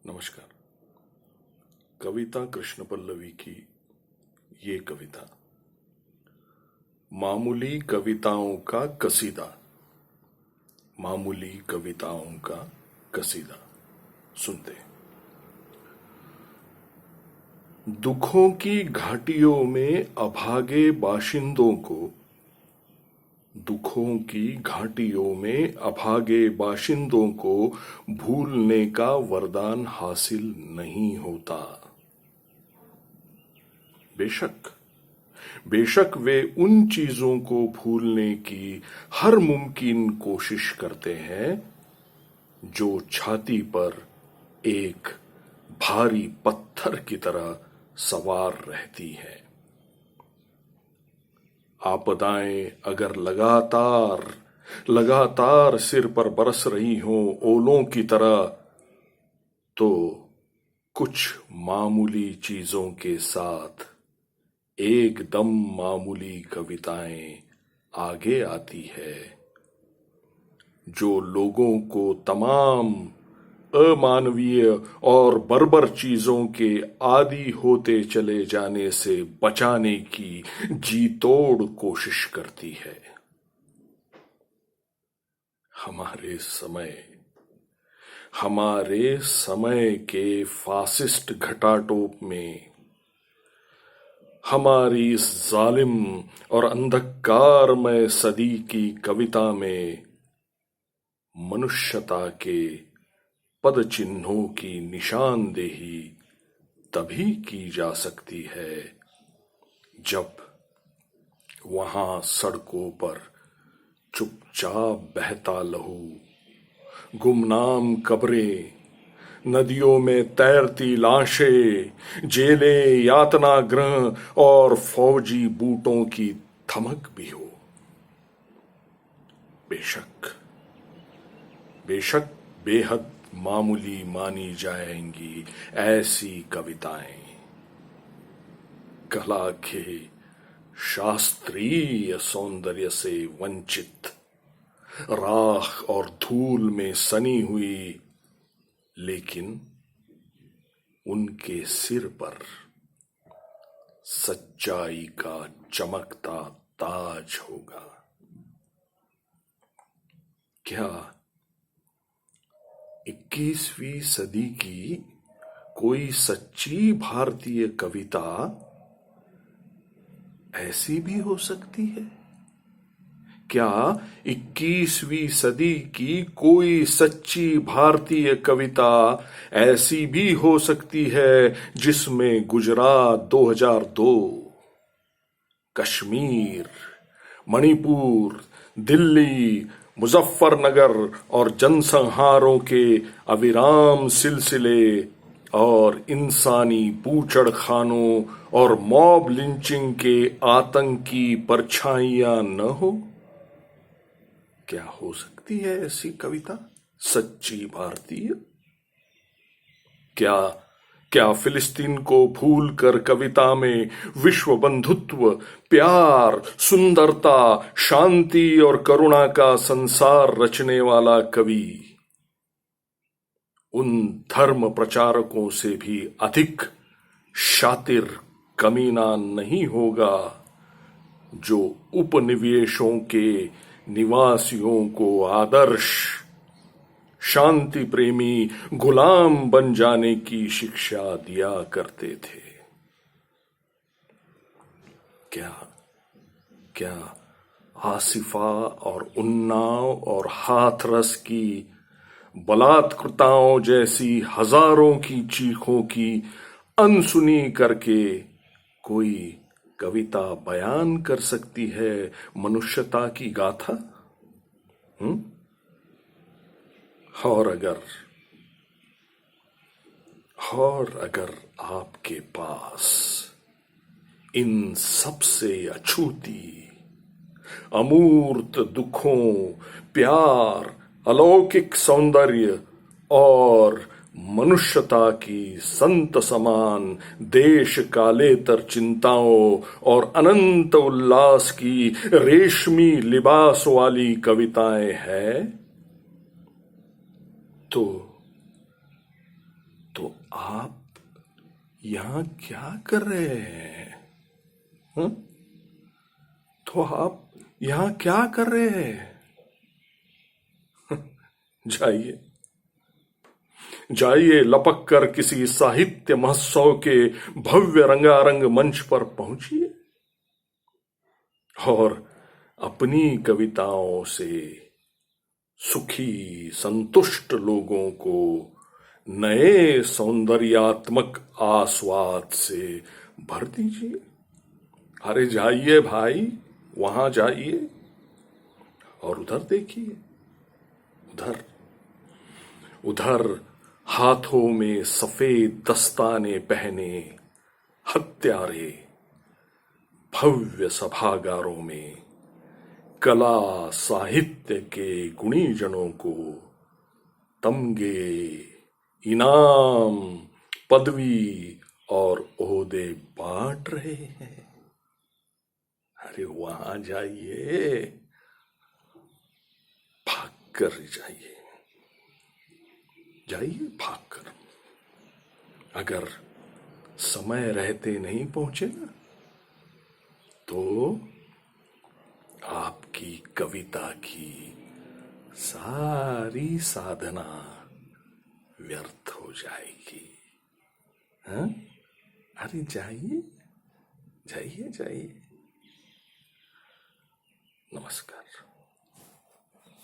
नमस्कार। कविता कृष्ण पल्लवी की ये कविता मामूली कविताओं का कसीदा। मामूली कविताओं का कसीदा सुनते हैं। दुखों की घाटियों में अभागे बाशिंदों को, दुखों की घाटियों में अभागे बाशिंदों को भूलने का वरदान हासिल नहीं होता। बेशक बेशक वे उन चीजों को भूलने की हर मुमकिन कोशिश करते हैं जो छाती पर एक भारी पत्थर की तरह सवार रहती है। आपदाएं अगर लगातार लगातार सिर पर बरस रही हों ओलों की तरह, तो कुछ मामूली चीजों के साथ एकदम मामूली कविताएं आगे आती है, जो लोगों को तमाम अमानवीय और बर्बर चीजों के आदी होते चले जाने से बचाने की जी तोड़ कोशिश करती है। हमारे समय के फासिस्ट घटाटोप में, हमारी इस जालिम और अंधकारमय सदी की कविता में मनुष्यता के पद चिन्हों की निशानदेही तभी की जा सकती है जब वहां सड़कों पर चुपचाप बहता लहू, गुमनाम कब्रें, नदियों में तैरती लाशें, जेलें, यातना गृह और फौजी बूटों की थमक भी हो। बेशक बेहद मामूली मानी जाएंगी ऐसी कविताएं, कला के शास्त्रीय सौंदर्य से वंचित, राख और धूल में सनी हुई, लेकिन उनके सिर पर सच्चाई का चमकता ताज होगा। क्या 21वीं सदी की कोई सच्ची भारतीय कविता ऐसी भी हो सकती है? क्या 21वीं सदी की कोई सच्ची भारतीय कविता ऐसी भी हो सकती है जिसमें गुजरात 2002, कश्मीर, मणिपुर, दिल्ली, मुजफ्फरनगर और जनसंहारों के अविराम सिलसिले और इंसानी बूचड़ खानों और मॉब लिंचिंग के आतंकी परछाइयां न हो? क्या हो सकती है ऐसी कविता सच्ची भारतीय? क्या फिलिस्तीन को भूलकर कविता में विश्व बंधुत्व, प्यार, सुंदरता, शांति और करुणा का संसार रचने वाला कवि उन धर्म प्रचारकों से भी अधिक शातिर कमीना नहीं होगा जो उपनिवेशों के निवासियों को आदर्श, शांति प्रेमी गुलाम बन जाने की शिक्षा दिया करते थे? क्या आसिफा और उन्नाव और हाथरस की बलात्कृताओं जैसी हजारों की चीखों की अनसुनी करके कोई कविता बयान कर सकती है मनुष्यता की गाथा? और अगर आपके पास इन सबसे अछूती, अमूर्त दुखों, प्यार, अलौकिक सौंदर्य और मनुष्यता की संत समान देश कालेतर चिंताओं और अनंत उल्लास की रेशमी लिबास वाली कविताएं हैं, तो यहां क्या कर रहे हैं? हं? तो आप यहां क्या कर रहे हैं? जाइए, जाइए, लपक कर किसी साहित्य महोत्सव के भव्य रंगारंग मंच पर पहुंचिए और अपनी कविताओं से सुखी संतुष्ट लोगों को नए सौंदर्यात्मक आस्वाद से भर दीजिए। अरे जाइए भाई, वहां जाइए और उधर देखिए। उधर उधर हाथों में सफेद दस्ताने पहने हत्यारे भव्य सभागारों में कला साहित्य के गुणीजनों को तमगे, इनाम, पदवी और ओहदे बांट रहे हैं। अरे वहां जाइए, भाग कर जाइए, जाइए भाग कर। अगर समय रहते नहीं पहुंचे ना, तो आपकी कविता की सारी साधना व्यर्थ हो जाएगी। हाँ? अरे जाइए, जाइए, जाइए। नमस्कार।